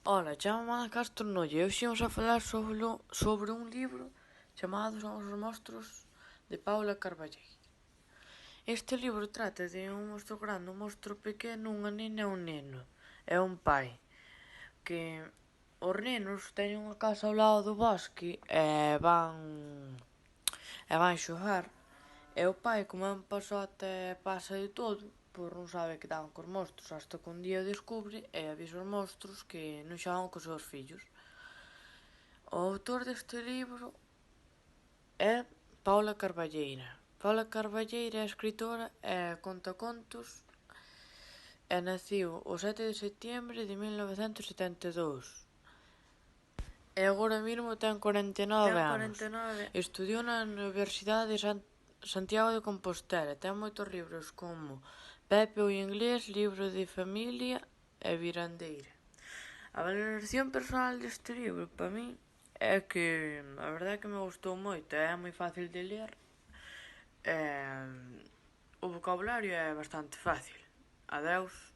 Ola, chamo Ana Castro Nolle e hoxe imos a falar sobre un libro chamado Son os monstros de Paula Carballeira. Este libro trata de un monstro grande, un monstro pequeno, unha nena e un neno. É un pai que os nenos teñen unha casa ao lado do bosque e van xogar. E o pai, como é un pasote, pasa de todo, por non sabe que dan cos monstros, hasta que un día descubre e avisa os monstros que non xogan cos seus fillos. O autor deste libro é Paula Carballeira. Paula Carballeira é escritora e conta contos e naciu o 7 de setembro de 1972. E agora mesmo ten 49 anos. Estudiou na Universidade de Santiago de Compostela. Ten moitos libros como Pepe o Inglés, Libro de Familia e Virandeira. A valoración personal deste libro, para min, é que a verdade é que me gustou moito. É moi fácil de ler. O vocabulario é bastante fácil. Adeus.